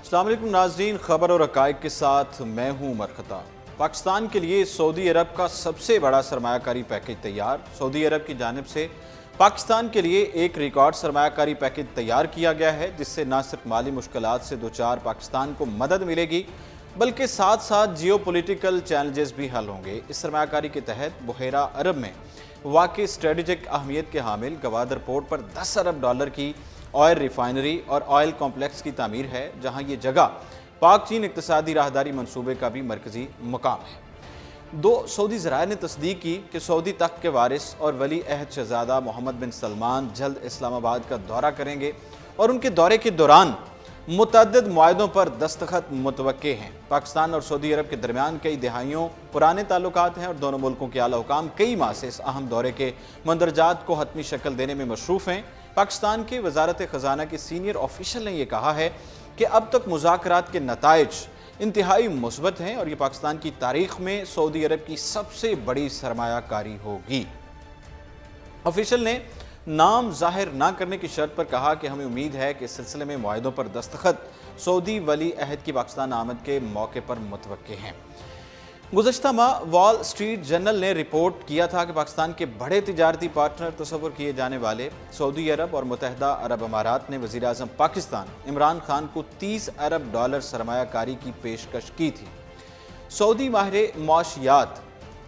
अस्सलाम वालेकुम नाज़रीन, खबर और हक़ाइक़ के साथ मैं हूँ उमर खत्ताब। पाकिस्तान के लिए सऊदी अरब का सबसे बड़ा सरमायाकारी पैकेज तैयार। सऊदी अरब की जानिब से पाकिस्तान के लिए एक रिकॉर्ड सरमायाकारी पैकेज तैयार किया गया है, जिससे न सिर्फ माली मुश्किलात से दो चार पाकिस्तान को मदद मिलेगी, बल्कि साथ साथ जियो पोलिटिकल चैलेंजेस भी हल होंगे। इस सरमायाकारी के तहत बहेरा अरब में वाक़ई स्ट्रेटेजिक अहमियत के हामिल गवादर पोर्ट पर 10 अरब डॉलर की ऑयल रिफाइनरी और ऑयल कॉम्प्लेक्स की तामीर है, जहां ये जगह पाक चीन इक़्तिसादी राहदारी मंसूबे का भी मरकजी मकाम है। दो सऊदी ज़राए ने तस्दीक की कि सऊदी तख्त के वारिस और वली अहद शहज़ादा मोहम्मद बिन सलमान जल्द इस्लामाबाद का दौरा करेंगे और उनके दौरे के दौरान मुतअद्दिद मुआहदों पर दस्तखत मुतवक्के हैं। पाकिस्तान और सऊदी अरब के दरमियान कई दिहाइयों पुराने ताल्लुकात हैं और दोनों मुल्कों के आला हुकाम कई माह से इस अहम दौरे के मंदरजात को हतमी शक्ल देने में मशरूफ़ हैं। पाकिस्तान के वजारत ख़जाना के सीनियर ऑफिशियल ने यह कहा है कि अब तक मुज़ाकरात के नताइज इंतहाई मुस्बत हैं और ये पाकिस्तान की तारीख में सऊदी अरब की सबसे बड़ी सरमायाकारी होगी। ऑफिशियल ने नाम जाहिर ना करने की शर्त पर कहा कि हमें उम्मीद है कि इस सिलसिले में मुआहदों पर दस्तखत सऊदी वली अहद की पाकिस्तान आमद के मौके पर मुतवक्के हैं। गुज़श्ता माह वॉल स्ट्रीट जर्नल ने रिपोर्ट किया था कि पाकिस्तान के बड़े तिजारती पार्टनर तस्वुर किए जाने वाले सऊदी अरब और मुत्तहिदा अरब अमारात ने वज़ीर आज़म पाकिस्तान इमरान खान को 30 अरब डॉलर सरमायाकारी की पेशकश की थी। सऊदी माहिर मौशियात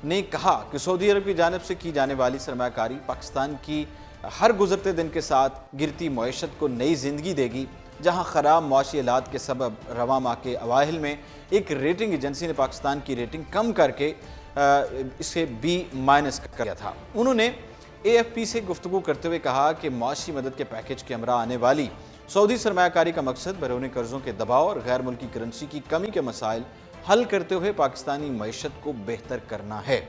ने कहा कि सऊदी अरब की जानिब से की जाने वाली सरमायाकारी पाकिस्तान की हर गुजरते दिन के साथ गिरती मईशत को नई जिंदगी देगी। जहां खराब मौशी हालात के सबब रवा माह के अवाहिल में एक रेटिंग एजेंसी ने पाकिस्तान की रेटिंग कम करके इसे B- कर दिया था। उन्होंने AFP से गुफ्तगू करते हुए कहा कि मौशी मदद के पैकेज के हमरा आने वाली सऊदी सरमायाकारी का मकसद बैरूनी कर्जों के दबाव और गैर मुल्की करेंसी की कमी के मसाइल हल करते हुए पाकिस्तानी मईशत को बेहतर करना है।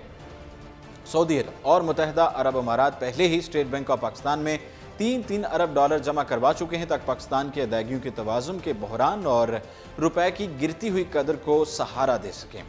सऊदी अरब और मुत्तहिदा अरब अमारात पहले ही स्टेट बैंक ऑफ पाकिस्तान में 3 अरब डॉलर जमा करवा चुके हैं ताकि पाकिस्तान की अदायगियों के तवाज़ुन के बहरान और रुपए की गिरती हुई कदर को सहारा दे सकें।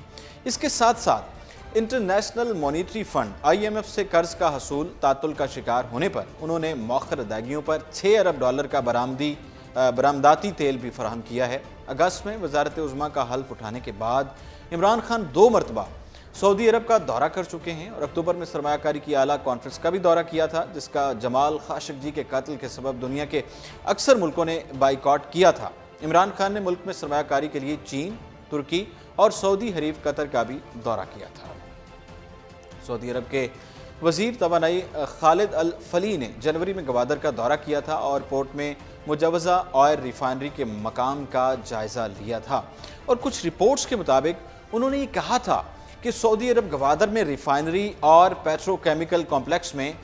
इसके साथ साथ इंटरनेशनल मॉनिटरी फंड IMF से कर्ज का हसूल तातुल का शिकार होने पर उन्होंने मौखर अदायगियों पर 6 अरब डॉलर का बरामदाती तेल भी फराहम किया है। अगस्त में वजारत उज़्मा का हल्फ उठाने के बाद इमरान खान 2 मरतबा सऊदी अरब का दौरा कर चुके हैं और अक्टूबर में सरमायाकारी की आला कॉन्फ्रेंस का भी दौरा किया था, जिसका जमाल खाशिक़जी के कत्ल के सबब दुनिया के अक्सर मुल्कों ने बाइकॉट किया था। इमरान खान ने मुल्क में सरमायाकारी के लिए चीन, तुर्की और सऊदी हरीफ कतर का भी दौरा किया था। सऊदी अरब के वज़ीर तवानाई खालिद अल फली ने जनवरी में गवादर का दौरा किया था और पोर्ट में मुजवज़ा ऑयल रिफाइनरी के मकाम का जायज़ा लिया था और कुछ रिपोर्ट्स के मुताबिक उन्होंने ये कहा था कि सऊदी अरब गवादर में रिफाइनरी और पेट्रोकेमिकल कॉम्प्लेक्स में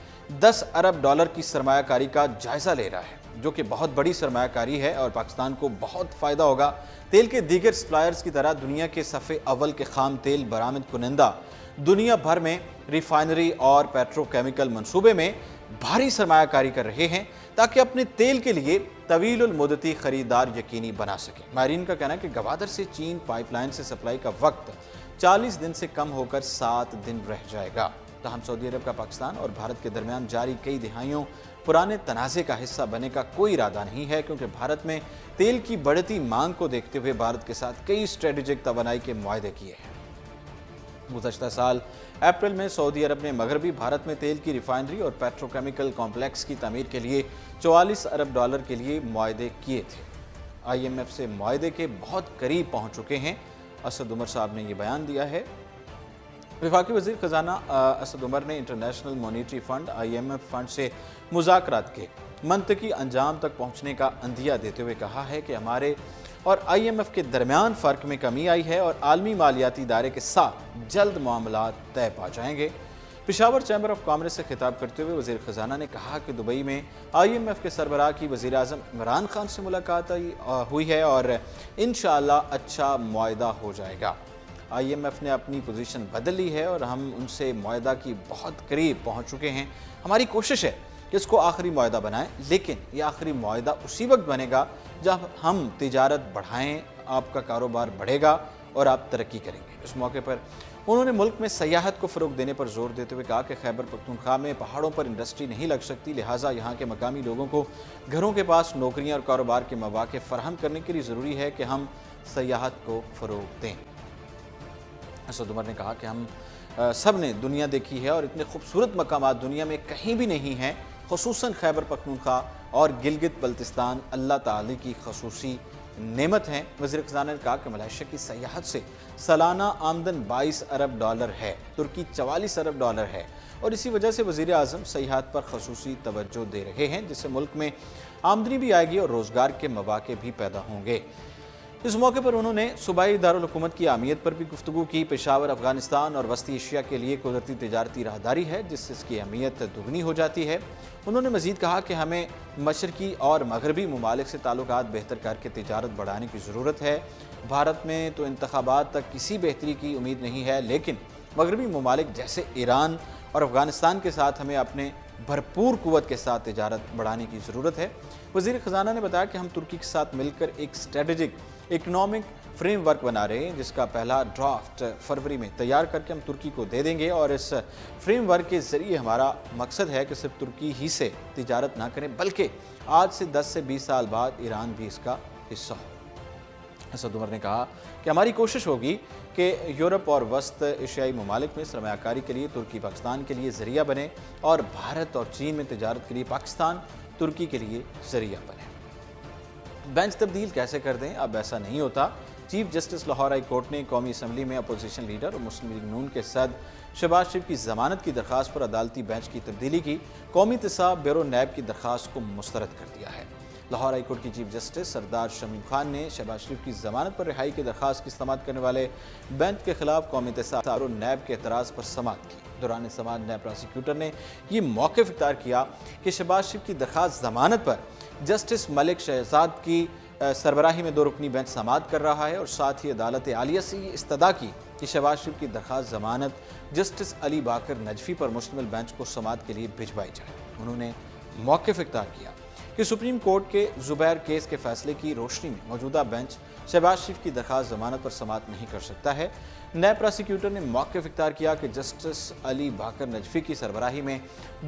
10 अरब डॉलर की सरमायाकारी का जायज़ा ले रहा है, जो कि बहुत बड़ी सरमायाकारी है और पाकिस्तान को बहुत फ़ायदा होगा। तेल के दीगर सप्लायर्स की तरह दुनिया के सफ़े अव्वल के खाम तेल बरामद कुनंदा दुनिया भर में रिफाइनरी और पेट्रोकेमिकल मनसूबे में भारी सरमायाकारी कर रहे हैं ताकि अपने तेल के लिए तवीलुल मुद्दती खरीदार यकीनी बना सकें। माहिरीन का कहना है कि गवादर से चीन पाइपलाइन से सप्लाई का वक्त 40 दिन से कम होकर 7 दिन रह जाएगा। तहम सऊदी अरब का पाकिस्तान और भारत के दरमियान जारी कई दिहाइयों पुराने तनाज़े का हिस्सा बनने का कोई इरादा नहीं है, क्योंकि भारत में तेल की बढ़ती मांग को देखते हुए भारत के साथ कई स्ट्रेटेजिक तवानाई के मुआहदे किए हैं। गुज़श्ता साल अप्रैल में सऊदी अरब ने मगरबी भारत में तेल की रिफाइनरी और पेट्रोकेमिकल कॉम्प्लेक्स की तामीर के लिए 44 अरब डॉलर के लिए मुआहदे किए थे। IMF से मुआहदे के बहुत करीब पहुँच चुके हैं। असद उमर साहब ने यह बयान दिया है। वफाकी वज़ीर ख़जाना असद उमर ने international monetary fund IMF fund से मुज़ाकरात के मंतकी अंजाम तक पहुँचने का अंदिया देते हुए कहा है कि हमारे और IMF के दरमियान फ़र्क में कमी आई है और आलमी मालियाती इदारे के साथ जल्द मामलात तय पा जाएंगे। पेशावर चैम्बर ऑफ कॉमर्स से खिताब करते हुए वज़ीर ख़जाना ने कहा कि दुबई में IMF के सरबराह की वज़ीर आज़म इमरान खान से मुलाकात हुई है और इंशाअल्लाह अच्छा मुआहदा हो जाएगा। IMF ने अपनी पोजीशन बदल ली है और हम उनसे मुआहदा की बहुत करीब पहुंच चुके हैं। हमारी कोशिश है कि इसको आखिरी मुआहदा बनाएं, लेकिन ये आखिरी मुआहदा उसी वक्त बनेगा जब हम तिजारत बढ़ाएं, आपका कारोबार बढ़ेगा और आप तरक्की करेंगे। इस मौके पर انہوں نے ملک میں سیاحت کو فروغ دینے پر زور دیتے ہوئے کہا کہ خیبر پختونخوا میں پہاڑوں پر انڈسٹری نہیں لگ سکتی، لہٰذا یہاں کے مقامی لوگوں کو گھروں کے پاس نوکریاں اور کاروبار کے مواقع فراہم کرنے کے لیے ضروری ہے کہ ہم سیاحت کو فروغ دیں۔ اسد عمر نے کہا کہ ہم سب نے دنیا دیکھی ہے اور اتنے خوبصورت مقامات دنیا میں کہیں بھی نہیں ہیں، خصوصاً خیبر پختونخوا اور گلگت بلتستان اللہ تعالی کی خصوصی نعمت ہیں۔ وزیر خزانہ نے کہا کہ ملائیشیا کی سیاحت سے سالانہ آمدن 22 ارب ڈالر ہے، ترکی 44 ارب ڈالر ہے، اور اسی وجہ سے وزیر اعظم سیاحت پر خصوصی توجہ دے رہے ہیں، جس سے ملک میں آمدنی بھی آئے گی اور روزگار کے مواقع بھی پیدا ہوں گے۔ اس موقع پر انہوں نے صوبائی دارالحکومت کی اہمیت پر بھی گفتگو کی۔ پشاور افغانستان اور وسطی ایشیا کے لیے قدرتی تجارتی راہداری ہے، جس سے اس کی اہمیت دگنی ہو جاتی ہے۔ انہوں نے مزید کہا کہ ہمیں مشرقی اور مغربی ممالک سے تعلقات بہتر کر کے تجارت بڑھانے کی ضرورت ہے۔ بھارت میں تو انتخابات تک کسی بہتری کی امید نہیں ہے، لیکن مغربی ممالک جیسے ایران اور افغانستان کے ساتھ ہمیں اپنے بھرپور قوت کے ساتھ تجارت بڑھانے کی ضرورت ہے۔ وزیر خزانہ نے بتایا کہ ہم ترکی کے ساتھ مل کر ایک اسٹریٹجک اکنامک فریم ورک بنا رہے ہیں، جس کا پہلا ڈرافٹ فروری میں تیار کر کے ہم ترکی کو دے دیں گے، اور اس فریم ورک کے ذریعے ہمارا مقصد ہے کہ صرف ترکی ہی سے تجارت نہ کریں، بلکہ آج سے 10 سے 20 سال بعد ایران بھی اس کا حصہ ہو۔ اسد عمر نے کہا کہ ہماری کوشش ہوگی کہ یورپ اور وسط ایشیائی ممالک میں سرمایہ کاری کے لیے ترکی پاکستان کے لیے ذریعہ بنے، اور بھارت اور چین میں تجارت کے لیے پاکستان ترکی کے لیے ذریعہ بنے۔ بینچ تبدیل کیسے کر دیں؟ اب ایسا نہیں ہوتا۔ Chief justice Lahore high court نے قومی اسمبلی میں اپوزیشن لیڈر اور مسلم لیگ نون کے صدر شہباز شریف کی ضمانت کی درخواست پر عدالتی بینچ کی تبدیلی کی۔ قومی اتحاد بیورو نیب کی درخواست کو مسترد کر دیا ہے۔ لاہور ہائی کورٹ کی چیف جسٹس سردار شمیم خان نے شہباز شریف کی ضمانت پر رہائی کی درخواست کی سماعت کرنے والے بینچ کے خلاف قومی اتحاد بیورو نیب کے اعتراض پر سماعت کی۔ دوران سماعت نیب پراسیکیوٹر نے یہ موقف اختیار کیا کہ شہباز شریف کی درخواست ضمانت پر جسٹس ملک شہزاد کی سربراہی میں 2 رکنی بینچ سماعت کر رہا ہے، اور ساتھ ہی عدالت عالیہ سے یہ استدعا کی کہ شہباز شریف کی درخواست ضمانت جسٹس علی باقر نجفی پر مشتمل بینچ کو سماعت کے لیے بھجوائی جائے۔ انہوں نے موقف اختیار کیا کہ سپریم کورٹ کے زبیر کیس کے فیصلے کی روشنی میں موجودہ بینچ شہباز شریف کی درخواست ضمانت پر سماعت نہیں کر سکتا ہے۔ نیب پراسیکیوٹر نے موقف اختیار کیا کہ جسٹس علی باقر نجفی کی سربراہی میں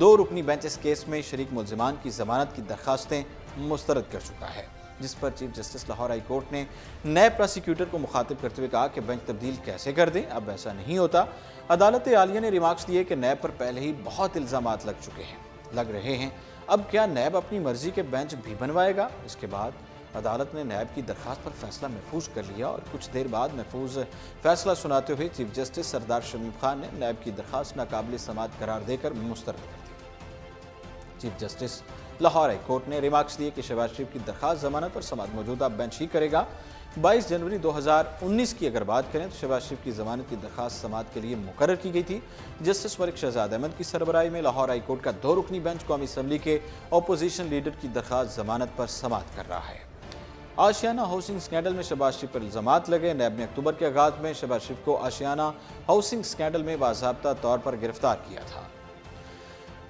2 رکنی بینچ اس کیس میں شریک ملزمان کی ضمانت کی درخواستیں مسترد کر چکا ہے، جس پر chief justice Lahore high court NAB نیب پراسیکیوٹر کو مخاطب کرتے ہوئے کہا کہ بینچ تبدیل کیسے کر دیں؟ اب ایسا نہیں ہوتا۔ عدالت عالیہ نے ریمارکس دیے کہ نیب پر پہلے ہی بہت الزامات لگ رہے ہیں، اب کیا نیب اپنی مرضی کے بینچ بھی بنوائے گا؟ اس کے بعد عدالت نے نیب کی درخواست پر فیصلہ محفوظ کر لیا، اور کچھ دیر بعد محفوظ فیصلہ سناتے ہوئے چیف جسٹس سردار شمیم خان نے نیب کی درخواست ناقابل سماعت قرار دے کر مسترد کر دی۔ Chief justice Lahore high court نے ریمارکس دیے کہ شہباز شریف کی درخواست ضمانت پر سماعت موجودہ بینچ ہی کرے گا۔ 22 جنوری 2019 کی اگر بات کریں تو شہباز شریف کی ضمانت کی درخواست سماعت کے لیے مقرر کی گئی تھی۔ جسٹس ملک شہزاد احمد کی سربراہی میں لاہور ہائی کورٹ کا 2 رکنی بینچ قومی اسمبلی کے اپوزیشن لیڈر کی درخواست ضمانت پر سماعت کر رہا ہے۔ آشیانہ ہاؤسنگ اسکینڈل میں شہباز شریف پر الزامات لگے۔ نیب نے اکتوبر کے آغاز میں شہباز شریف کو آشیانہ ہاؤسنگ اسکینڈل میں باضابطہ طور پر گرفتار کیا تھا۔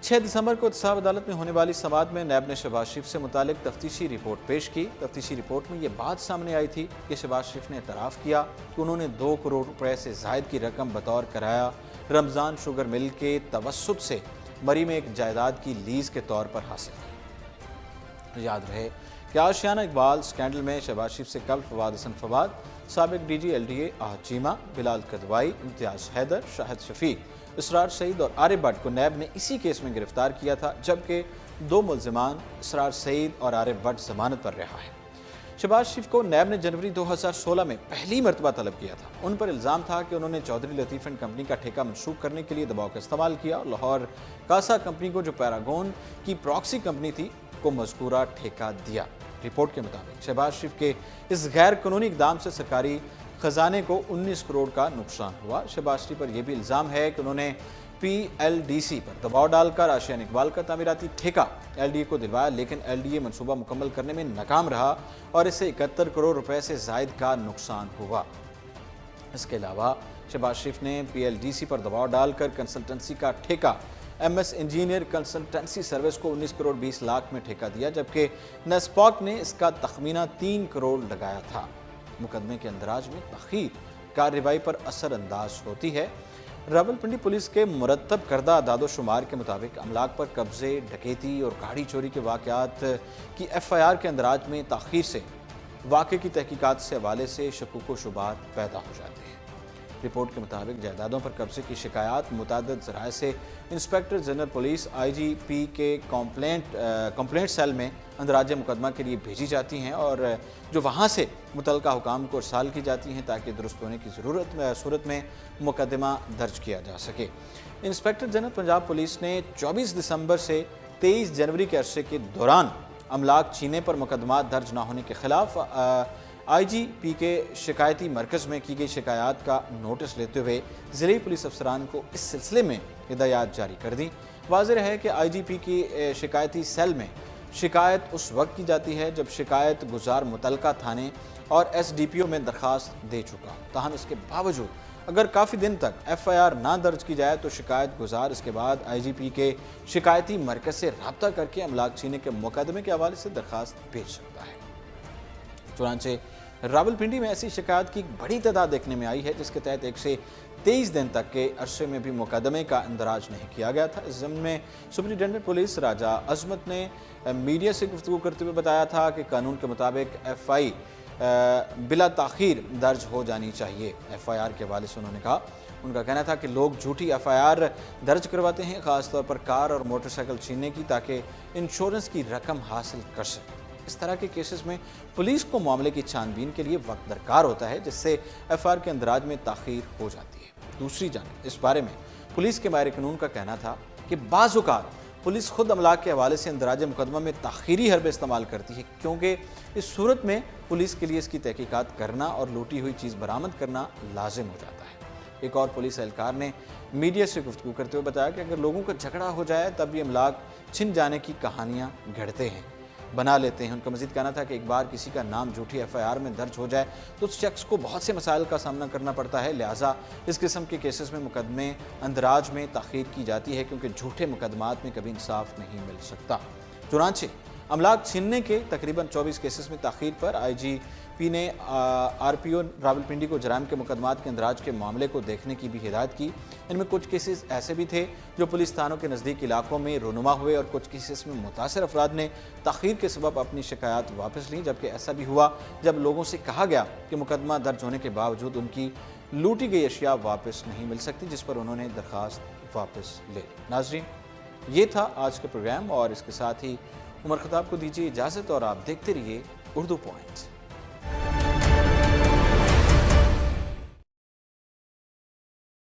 6 دسمبر کو احتساب عدالت میں ہونے والی سماعت میں نیب نے شہباز شریف سے متعلق تفتیشی رپورٹ پیش کی۔ تفتیشی رپورٹ میں یہ بات سامنے آئی تھی کہ شہباز شریف نے اعتراف کیا کہ انہوں نے 2 کروڑ روپے سے زائد کی رقم بطور کرایہ رمضان شوگر مل کے توسط سے مری میں ایک جائیداد کی لیز کے طور پر حاصل کی۔ یاد رہے کہ آشیانہ اقبال اسکینڈل میں شہباز شریف سے قبل فواد حسن فواد، سابق ڈی جی LDA احد چیمہ، بلال کدوائی، امتیاز حیدر، شاہد شفیق، اسرار سعید اور عارف بٹ کو نیب نے اسی کیس میں گرفتار کیا تھا، جبکہ 2 ملزمان اسرار سعید اور عارف بٹ ضمانت پر رہا ہے۔ شہباز شریف کو نیب نے جنوری 2016 میں پہلی مرتبہ طلب کیا تھا۔ ان پر الزام تھا کہ انہوں نے چودھری لطیف اینڈ کمپنی کا ٹھیکہ منسوخ کرنے کے لیے دباؤ کا استعمال کیا اور لاہور کاسا کمپنی کو، جو پیراگون کی پراکسی کمپنی تھی، کو مذکورہ ٹھیکہ دیا۔ رپورٹ کے مطابق شہباز شریف کے اس غیر قانونی اقدام سے سرکاری خزانے کو 19 کروڑ کا نقصان ہوا۔ شہباز شریف پر یہ بھی الزام ہے کہ انہوں نے PLDC پر دباؤ ڈال کر آشیانہ اقبال کا تعمیراتی ٹھیکہ LDA کو دلوایا، لیکن LDA منصوبہ مکمل کرنے میں ناکام رہا اور اسے 71 کروڑ روپے سے زائد کا نقصان ہوا۔ اس کے علاوہ شہباز شریف نے PLDC پر دباؤ ڈال کر کنسلٹنسی کا ٹھیکہ MS انجینئر کنسلٹنسی سروس کو 19 کروڑ 20 لاکھ میں ٹھیکہ دیا، جبکہ نیسپاک نے اس کا تخمینہ 3 کروڑ لگایا تھا۔ مقدمے کے اندراج میں تاخیر कार्रवाई पर असर अंदाज होती है। रावलपिंडी पुलिस के मुरतब करदा दादोशुमार के मुताबिक अमलाक पर कब्जे, डकैती और गाड़ी चोरी के वाक़यात की FIR के अंदराज में ताख़ीर से वाक़े की तहकीकात से हवाले से शकुक व शुबात पैदा हो जाते हैं। रिपोर्ट के मुताबिक जायदादों पर कब्जे की शिकायत मुतअद्दिद ज़राए से इंस्पेक्टर जनरल पुलिस IGP के कंप्लेंट सेल में अंदराज मुकदमा के लिए भेजी जाती हैं और जो वहाँ से मुतल्लिका हुकाम को इरसाल की जाती हैं ताकि दुरुस्त होने की सूरत में मुकदमा दर्ज किया जा सके। इंस्पेक्टर जनरल पंजाब पुलिस ने 24 दिसंबर से 23 जनवरी के अरसे के दौरान अमलाक छीने पर मुकदमा दर्ज न होने के खिलाफ IGP के शिकायती मरकज़ में की गई शिकायत का नोटिस लेते हुए ज़िले पुलिस अफसरान को इस सिलसिले में हिदायत जारी कर दी। वाज़ेह है कि IGP की शिकायती सेल में शिकायत उस वक्त की जाती है जब शिकायत गुजार मुतल्लिका थाने और SDPO में दरख्वास्त दे चुका। ताहम इसके बावजूद अगर काफ़ी दिन तक FIR ना दर्ज की जाए तो शिकायत गुजार इसके बाद IGP के शिकायती मरकज़ से रब्ता करके अमलाक छीने के मुकदमे के हवाले से दरख्वास्त भेज सकता है। चुनांचे रावलपिंडी में ऐसी शिकायत की बड़ी तादाद देखने में आई है जिसके तहत 1 से 23 दिन तक के अरसे में भी मुकदमे का इंदराज नहीं किया गया था। इस ज़िम्न में सुपरिटेंडेंट पुलिस राजा अजमत ने मीडिया से गुफ्तगू करते हुए बताया था कि कानून के मुताबिक FI बिला ताख़ीर दर्ज हो जानी चाहिए। FIR के हवाले से उन्होंने कहा, उनका कहना था कि लोग झूठी FIR दर्ज करवाते हैं, ख़ासतौर पर कार और मोटरसाइकिल छीनने की, ताकि इंश्योरेंस की रकम हासिल कर सकें। इस तरह के केसेस में पुलिस को मामले की छानबीन के लिए वक्त दरकार होता है, जिससे FIR के अंदराज में ताख़ीर हो जाती है। दूसरी जानिब इस बारे में पुलिस के माहिर कानून का कहना था कि बाज़ औक़ात पुलिस खुद अमलाक के हवाले से इंदराज मुकदमा में ताख़ीरी हरबे इस्तेमाल करती है, क्योंकि इस सूरत में पुलिस के लिए इसकी तहकीकात करना और लूटी हुई चीज़ बरामद करना लाजिम हो जाता है। एक और पुलिस एहलकार ने मीडिया से गुफ्तगू करते हुए बताया कि अगर लोगों का झगड़ा हो जाए तब भी अमलाक छिन जाने की कहानियाँ घड़ते हैं, बना लेते हैं। उनका मज़ीद कहना था कि एक बार किसी का नाम झूठी FIR में दर्ज हो जाए तो उस शख्स को बहुत से मसाइल का सामना करना पड़ता है, लिहाजा इस किस्म के केसेस में मुकदमे अंदराज में ताख़ीर की जाती है, क्योंकि झूठे मुकदमात में कभी इंसाफ नहीं मिल सकता। चुनांचे अमलाक छीनने के तकरीबन 24 केसेस में ताख़ीर पर IGP ने RPO रावलपिंडी को जराइम के मुकदमात के अंदराज के मामले को देखने की भी हिदायत की। इनमें कुछ केसेस ऐसे भी थे जो पुलिस थानों के नज़दीक इलाकों में रोनुमा हुए और कुछ केसेस में मुतासर अफराद ने ताख़ीर के सबब अपनी शिकायत वापस ली, जबकि ऐसा भी हुआ जब लोगों से कहा गया कि मुकदमा दर्ज होने के बावजूद उनकी लूटी गई अशिया वापस नहीं मिल सकती, जिस पर उन्होंने दरख्वास्त वापस ले ली। नाज़रीन, ये था आज के प्रोग्राम और इसके साथ ही उमर खताब को दीजिए इजाज़त और आप देखते रहिए उर्दू पॉइंट।